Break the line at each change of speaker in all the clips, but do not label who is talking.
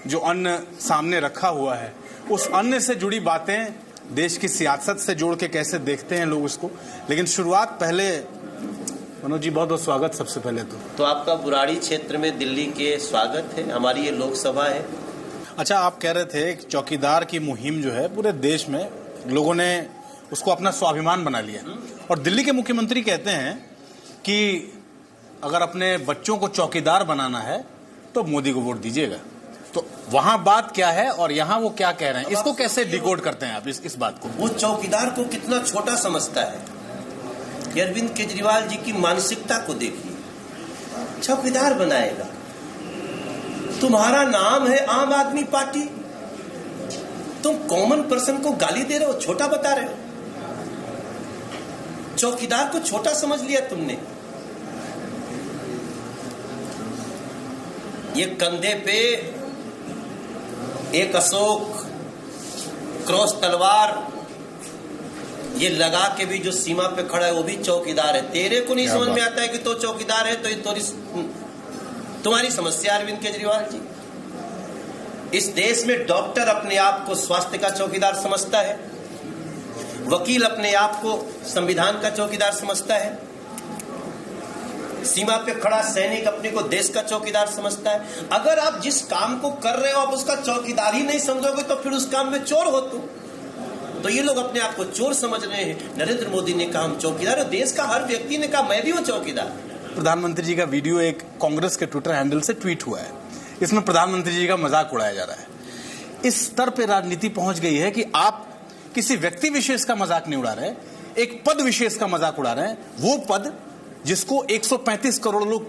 जो अन्न सामने रखा हुआ है, उस अन्न से जुड़ी बातें देश की सियासत से जोड़ के कैसे देखते हैं लोग इसको। लेकिन शुरुआत पहले मनोज जी, बहुत बहुत स्वागत सबसे पहले तो
आपका बुराड़ी क्षेत्र में दिल्ली के स्वागत है। हमारी ये लोकसभा है।
अच्छा, आप कह रहे थे कि चौकीदार की मुहिम जो है पूरे देश में लोगों ने उसको अपना स्वाभिमान बना लिया, और दिल्ली के मुख्यमंत्री कहते हैं कि अगर अपने बच्चों को चौकीदार बनाना है तो मोदी को वोट दीजिएगा। तो वहां बात क्या है और यहाँ वो क्या कह रहे हैं, इसको कैसे डिकोड करते हैं आप इस बात को?
वो चौकीदार को कितना छोटा समझता है। अरविंद केजरीवाल जी की मानसिकता को देखिए, चौकीदार बनाएगा। तुम्हारा नाम है आम आदमी पार्टी, तुम कॉमन पर्सन को गाली दे रहे हो, छोटा बता रहे हो। चौकीदार को छोटा समझ लिया तुमने। ये कंधे पे एक अशोक क्रॉस तलवार ये लगा के भी जो सीमा पे खड़ा है वो भी चौकीदार है। तेरे को नहीं समझ में आता है कि तो चौकीदार है, तो ये तुम्हारी समस्या अरविंद केजरीवाल जी। इस देश में डॉक्टर अपने आप को स्वास्थ्य का चौकीदार समझता है, वकील अपने आप को संविधान का चौकीदार समझता है, सीमा पे खड़ा सैनिक अपने को देश का चौकीदार समझता है। अगर आप जिस काम को कर रहे हो आप उसका चौकीदार ही नहीं समझोगे तो फिर उस काम में चोर हो तुम। तो ये लोग अपने आप को चोर समझ रहे हैं। नरेंद्र मोदी ने कहा हम चौकीदार, और देश का हर व्यक्ति ने कहा मैं भी हूं चौकीदार।
प्रधानमंत्री जी का वीडियो एक कांग्रेस के ट्विटर हैंडल से ट्वीट हुआ है। इसमें प्रधानमंत्री जी का मजाक उड़ाया जा रहा है। इस स्तर पे राजनीति पहुंच गई है कि आप किसी व्यक्ति विशेष का मजाक नहीं उड़ा रहे, एक पद विशेष का मजाक उड़ा रहे हैं। वो पद जिसको 135 करोड़ लोग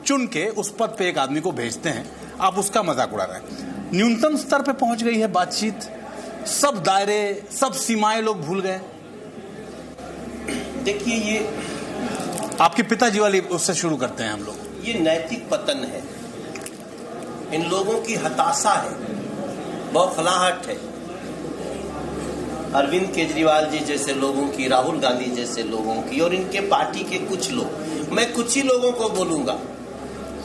चुन के उस पद पे एक आदमी को भेजते हैं, आप उसका मजाक उड़ा रहे हैं। न्यूनतम स्तर पे पहुंच गई है बातचीत, सब दायरे, सब सीमाएं लोग भूल गए।
देखिए, ये
आपके पिताजी वाली उससे शुरू करते हैं हम लोग।
ये नैतिक पतन है, इन लोगों की हताशा है, बौखलाहट है। अरविंद केजरीवाल जी जैसे लोगों की, राहुल गांधी जैसे लोगों की, और इनके पार्टी के कुछ लोग, मैं कुछ ही लोगों को बोलूंगा,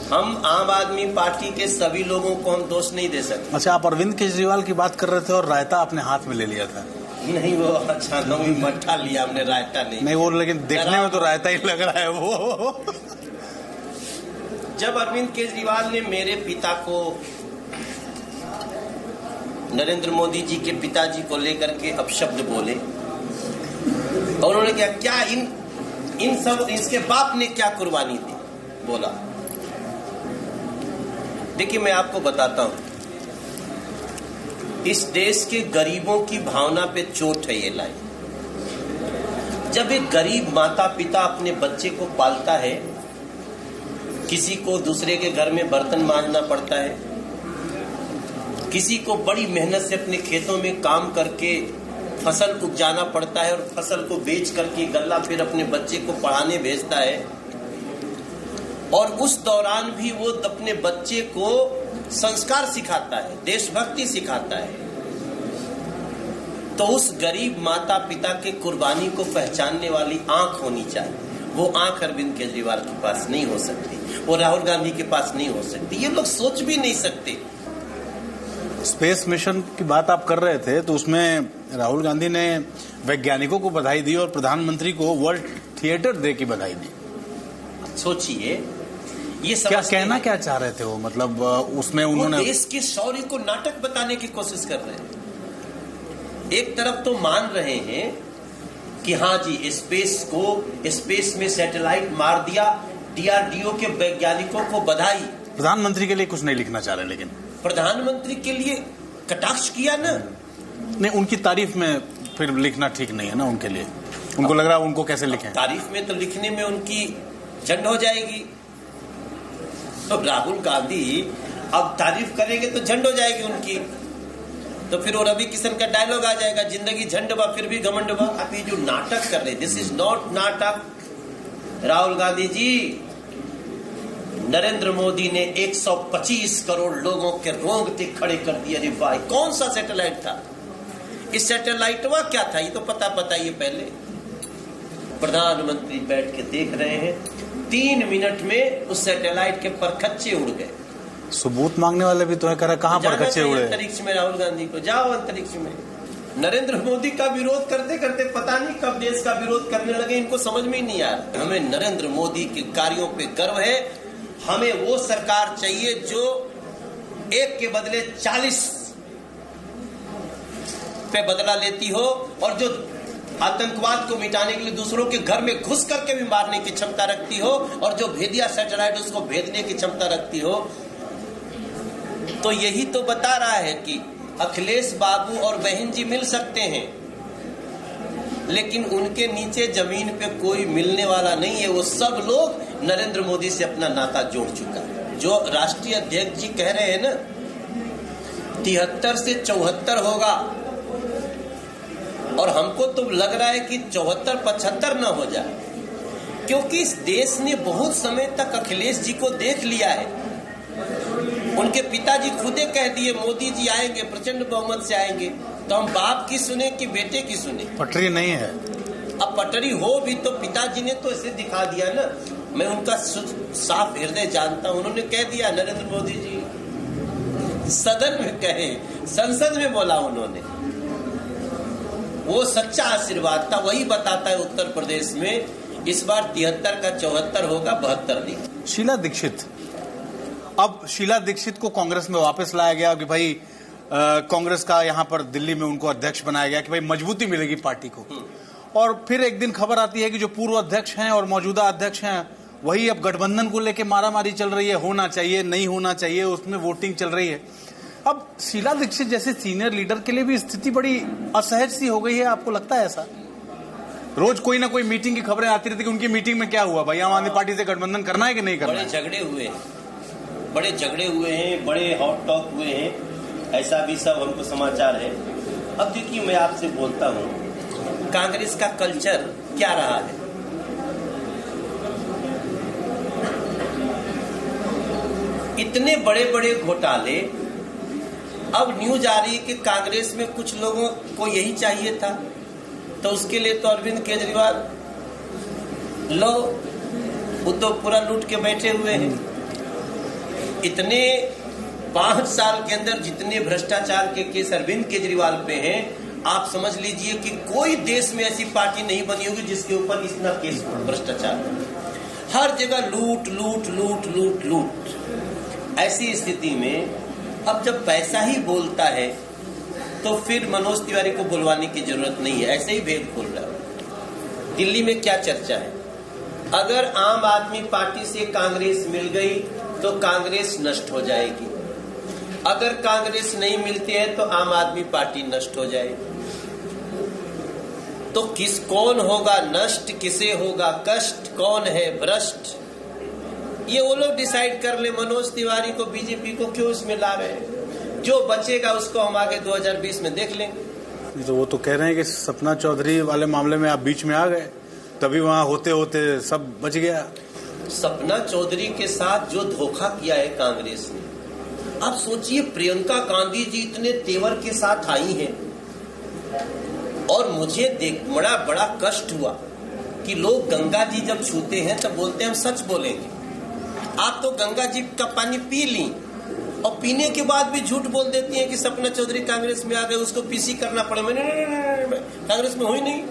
हम आम आदमी पार्टी के सभी लोगों को हम दोष नहीं दे सकते।
अच्छा, आप अरविंद केजरीवाल की बात कर रहे थे और रायता अपने हाथ में ले लिया था।
नहीं, वो अच्छा नवी मट्ठा लिया हमने, रायता नहीं
वो, लेकिन देखने में तो रायता ही लग रहा है वो।
जब अरविंद केजरीवाल ने मेरे पिता को, नरेंद्र मोदी जी के पिताजी को लेकर के अपशब्द बोले, और उन्होंने क्या इन सब इसके बाप ने क्या कुर्बानी दी बोला। देखिए, मैं आपको बताता हूं, इस देश के गरीबों की भावना पे चोट है ये लाइन। जब एक गरीब माता पिता अपने बच्चे को पालता है, किसी को दूसरे के घर में बर्तन मांजना पड़ता है, किसी को बड़ी मेहनत से अपने खेतों में काम करके फसल उपजाना पड़ता है, और फसल को बेच करके गल्ला फिर अपने बच्चे को पढ़ाने भेजता है, और उस दौरान भी वो अपने बच्चे को संस्कार सिखाता है, देशभक्ति सिखाता है। तो उस गरीब माता पिता के कुर्बानी को पहचानने वाली आंख होनी चाहिए। वो आंख अरविंद केजरीवाल के पास नहीं हो सकती, वो राहुल गांधी के पास नहीं हो सकती, ये लोग सोच भी नहीं सकते।
स्पेस मिशन की बात आप कर रहे थे, तो उसमें राहुल गांधी ने वैज्ञानिकों को बधाई दी और प्रधानमंत्री को वर्ल्ड थिएटर डे की बधाई दी।
सोचिए, ये
क्या कहना क्या चाह रहे थे वो? मतलब उसमें उन्होंने
देश के शौर्य को नाटक बताने की कोशिश कर रहे हैं। एक तरफ तो मान रहे हैं कि हाँ जी, स्पेस में सैटेलाइट मार दिया, डीआरडीओ के वैज्ञानिकों को बधाई।
प्रधानमंत्री के लिए कुछ नहीं लिखना चाह रहे, लेकिन
प्रधानमंत्री के लिए कटाक्ष किया ना।
नहीं, उनकी तारीफ में फिर लिखना ठीक नहीं है ना उनके लिए। उनको लग रहा है उनको कैसे लिखें?
तारीफ में तो लिखने में उनकी झंड हो जाएगी। तो राहुल गांधी अब तारीफ करेंगे तो झंड हो जाएगी उनकी। तो फिर वो रवि किशन का डायलॉग आ जाएगा, जिंदगी झंड बा फिर भी घमंड बा। अब ये जो नाटक कर रहे, दिस इज नॉट नाटक। राहुल गांधी जी, नरेंद्र मोदी ने 125 करोड़ लोगों के रोंगटे खड़े कर दिए। अरे भाई, कौन सा सैटेलाइट था? इस सैटेलाइट वा क्या था ये तो पता ये पहले। प्रधानमंत्री बैठ के देख रहे हैं, 3 मिनट में उस सैटेलाइट के परखच्चे उड़ गए।
सबूत मांगने वाले भी तुम्हें करा कहाँ पर कच्चे उड़े?
अंतरिक्ष में राहुल गांधी को जाओ अंतरिक्ष में। नरेंद्र मोदी का विरोध करते करते पता नहीं कब देश का विरोध करने लगे, इनको समझ में ही नहीं आ रहा। हमें नरेंद्र मोदी के कार्यों पे गर्व है। हमें वो सरकार चाहिए जो एक के बदले 40 पे बदला लेती हो और जो आतंकवाद को मिटाने के लिए दूसरों के घर में घुस करके भी मारने की क्षमता रखती हो और जो भेदिया सैटेलाइट उसको भेजने की क्षमता रखती हो। तो यही तो बता रहा है कि अखिलेश बाबू और बहन जी मिल सकते हैं, लेकिन उनके नीचे जमीन पे कोई मिलने वाला नहीं है। वो सब लोग नरेंद्र मोदी से अपना नाता जोड़ चुका है। जो राष्ट्रीय अध्यक्ष जी कह रहे हैं ना 73 से 74 होगा, और हमको तो लग रहा है कि 74-75 न हो जाए, क्योंकि इस देश ने बहुत समय तक अखिलेश जी को देख लिया है। उनके पिताजी खुदे कह दिए मोदी जी आएंगे, प्रचंड बहुमत से आएंगे, तो हम बाप की सुने कि बेटे की सुने?
पटरी नहीं है।
अब पटरी हो भी तो पिताजी ने तो ऐसे दिखा दिया ना। मैं उनका साफ हृदय जानता हूं। उन्होंने कह दिया, नरेंद्र मोदी जी सदन में कहे, संसद में बोला उन्होंने। वो सच्चा आशीर्वाद था। वही बताता है उत्तर प्रदेश में इस बार 73 का 74 होगा, 72 नहीं।
शीला दीक्षित, अब शीला दीक्षित को कांग्रेस में वापस लाया गया कि भाई कांग्रेस का यहाँ पर दिल्ली में उनको अध्यक्ष बनाया गया कि भाई मजबूती मिलेगी पार्टी को। और फिर एक दिन खबर आती है कि जो पूर्व अध्यक्ष हैं और मौजूदा अध्यक्ष हैं वही अब गठबंधन को लेकर मारामारी चल रही है, होना चाहिए नहीं होना चाहिए, उसमें वोटिंग चल रही है। अब शीला दीक्षित जैसे सीनियर लीडर के लिए भी स्थिति बड़ी असहज सी हो गई है, आपको लगता है ऐसा? रोज कोई ना कोई मीटिंग की खबरें आती रहती कि उनकी मीटिंग में क्या हुआ, भाई आम आदमी पार्टी से गठबंधन करना है कि नहीं करना है?
बड़े झगड़े हुए हैं, बड़े हॉट टॉक हुए हैं, ऐसा भी सब हमको समाचार है। अब देखिए, मैं आपसे बोलता हूं, कांग्रेस का कल्चर क्या रहा है। इतने बड़े बड़े घोटाले, अब न्यूज आ रही है कि कांग्रेस में कुछ लोगों को यही चाहिए था, तो उसके लिए तो अरविंद केजरीवाल लो वो तो पूरा लूट के बैठे हुए हैं। इतने 5 साल के अंदर जितने भ्रष्टाचार के केस अरविंद केजरीवाल पे हैं, आप समझ लीजिए कि कोई देश में ऐसी पार्टी नहीं बनी होगी जिसके ऊपर इतना केस भ्रष्टाचार। हर जगह लूट लूट लूट लूट लूट। ऐसी स्थिति में अब जब पैसा ही बोलता है तो फिर मनोज तिवारी को बुलवाने की जरूरत नहीं है। ऐसे ही भेद खोल रहा है। दिल्ली में क्या चर्चा है, अगर आम आदमी पार्टी से कांग्रेस मिल गई तो कांग्रेस नष्ट हो जाएगी, अगर कांग्रेस नहीं मिलती है तो आम आदमी पार्टी नष्ट हो जाएगी। तो कौन होगा नष्ट, किसे होगा कष्ट, कौन है भ्रष्ट, ये वो लोग डिसाइड कर ले। मनोज तिवारी को, बीजेपी को क्यों इसमें ला रहे हैं? जो बचेगा उसको हम आगे 2020 में देख लेंगे।
तो वो तो कह रहे हैं कि सपना चौधरी वाले मामले में आप बीच में आ गए, तभी वहां होते होते सब बच गया।
सपना चौधरी के साथ जो धोखा किया है कांग्रेस ने, आप सोचिए, प्रियंका गांधी जी इतने तेवर के साथ आई हैं और मुझे देख बड़ा कष्ट हुआ कि लोग गंगा जी जब छूते हैं तब बोलते हैं हम सच बोलेंगे। आप तो गंगा जी का पानी पी ली और पीने के बाद भी झूठ बोल देती हैं कि सपना चौधरी कांग्रेस में आ गए, उसको पीसी करना पड़े। मैंने कांग्रेस में हुई नहीं,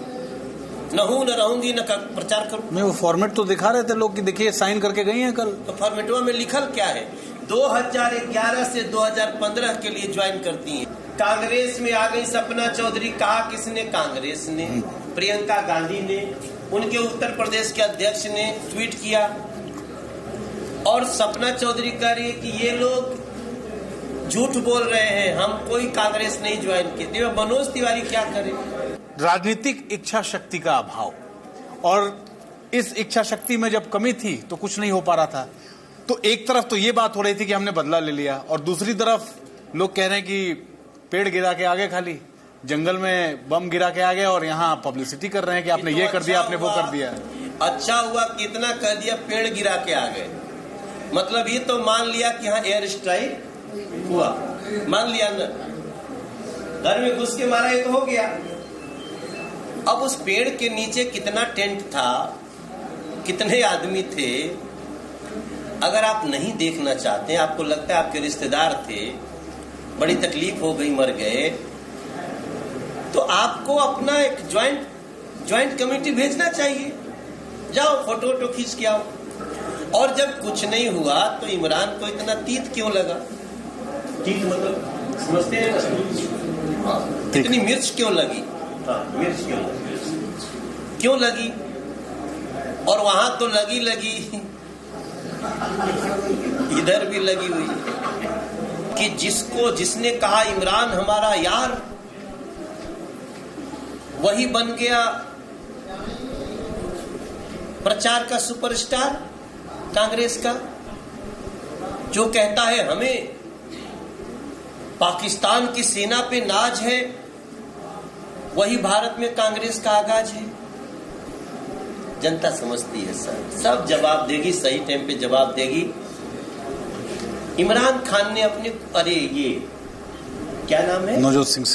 न हूं, न रहूंगी, न प्रचार करूं।
नहीं, वो फॉर्मेट तो दिखा रहे थे लोग कि देखिए साइन करके गई हैं कल।
तो फॉर्मेटवा में लिखल क्या है? 2011 से 2015 के लिए ज्वाइन करती हैं। कांग्रेस में आ गई सपना चौधरी। कहा किसने? कांग्रेस ने, प्रियंका गांधी ने, उनके उत्तर प्रदेश के अध्यक्ष ने ट्वीट किया। और सपना चौधरी कह रही है कि ये लोग झूठ बोल रहे हैं, हम कोई कांग्रेस नहीं ज्वाइन की। मनोज तिवारी क्या करे?
राजनीतिक इच्छा शक्ति का अभाव, और इस इच्छा शक्ति में जब कमी थी तो कुछ नहीं हो पा रहा था। तो एक तरफ तो ये बात हो रही थी कि हमने बदला ले लिया, और दूसरी तरफ लोग कह रहे हैं कि पेड़ गिरा के आगे, खाली जंगल में बम गिरा के आगे, और यहाँ पब्लिसिटी कर रहे हैं कि आपने ये कर दिया, आपने वो कर दिया।
अच्छा हुआ कितना कह दिया, पेड़ गिरा के आ गए। मतलब ये तो मान लिया कि हाँ एयर स्ट्राइक हुआ, मान लिया ना, घर में घुस के मारा, ये तो हो गया। अब उस पेड़ के नीचे कितना टेंट था, कितने आदमी थे, अगर आप नहीं देखना चाहते, आपको लगता है आपके रिश्तेदार थे, बड़ी तकलीफ हो गई, मर गए, तो आपको अपना एक ज्वाइंट कमेटी भेजना चाहिए। जाओ फोटो खींच के आओ। और जब कुछ नहीं हुआ तो इमरान को इतना तीत क्यों लगा? तीत मतलब समझते हैं ना? इतनी मिर्च क्यों लगी? मिर्च क्यों लगी? और वहां तो लगी इधर भी लगी हुई कि जिसने कहा इमरान हमारा यार, वही बन गया प्रचार का सुपरस्टार कांग्रेस का, जो कहता है हमें पाकिस्तान की सेना पे नाज है, वही भारत में कांग्रेस का आगाज है। जनता समझती है सर, सब जवाब देगी, सही टाइम पे जवाब देगी। इमरान खान ने अपने ये क्या नाम है,
नवजोत सिंह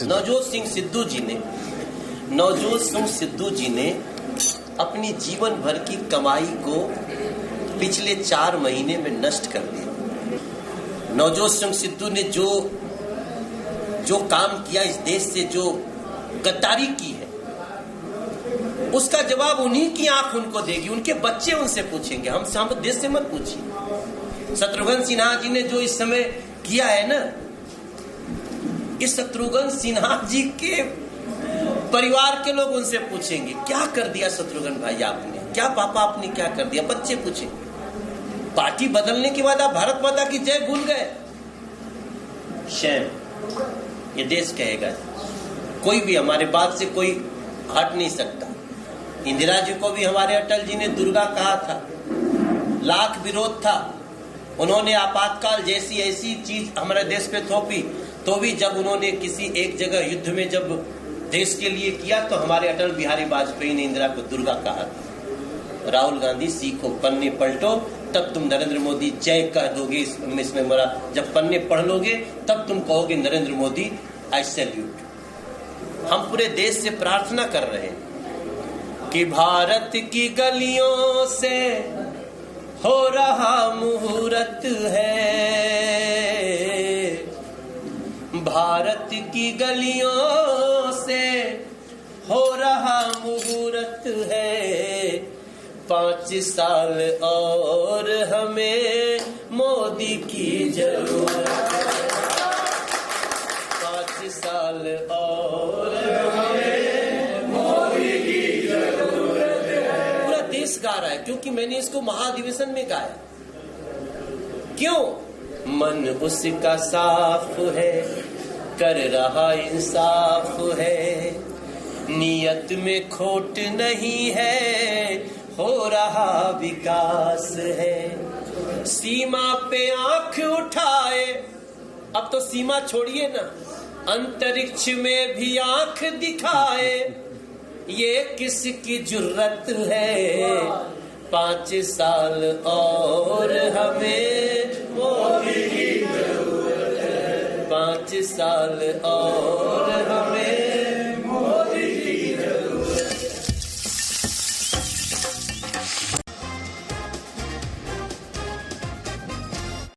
सिद्धू जी ने अपनी जीवन भर की कमाई को पिछले 4 महीने में नष्ट कर दिया। नवजोत सिंह सिद्धू ने जो काम किया, इस देश से जो गद्दारी की है, उसका जवाब उन्हीं की आंख उनको देगी, उनके बच्चे उनसे पूछेंगे, हम देश से मत पूछिए। शत्रुघ्न सिन्हा जी ने जो इस समय किया है ना, इस शत्रुघ्न सिन्हा जी के परिवार के लोग उनसे पूछेंगे क्या कर दिया शत्रुघ्न भाई आपने, क्या पापा आपने क्या कर दिया, बच्चे पूछे। पार्टी बदलने के बाद आप भारत माता की जय भूल गए। शैम, ये देश कहेगा, कोई भी हमारे बात से कोई हट नहीं सकता। इंदिरा जी को भी हमारे अटल जी ने दुर्गा कहा था, लाख विरोध था, उन्होंने आपातकाल जैसी ऐसी चीज हमारे देश पे थोपी, तो भी जब उन्होंने किसी एक जगह युद्ध में जब देश के लिए किया तो हमारे अटल बिहारी वाजपेयी ने इंदिरा को दुर्गा कहा था। राहुल गांधी सीखो, पन्ने पलटो, तब तुम नरेंद्र मोदी जय कह दोगे। इसमें मेरा, जब पन्ने पढ़ लोगे तब तुम कहोगे नरेंद्र मोदी आई सैल्यूट। हम पूरे देश से प्रार्थना कर रहे हैं कि भारत की गलियों से हो रहा मुहूर्त है, भारत की गलियों से हो रहा मुहूर्त है। 5 साल और हमें मोदी की जरूरत है, 5 साल और हमें मोदी की जरूरत है। पूरा देश गा रहा है, क्योंकि मैंने इसको महाधिवेशन में गाया। क्यों? मन उसका साफ है, कर रहा इंसाफ है, नियत में खोट नहीं है, हो रहा विकास है। सीमा पे आंख उठाए, अब तो सीमा छोड़िए ना, अंतरिक्ष में भी आंख दिखाए, ये किसकी जुर्रत है। 5 साल और हमें मोदी की जरूरत है, 5 साल और हमें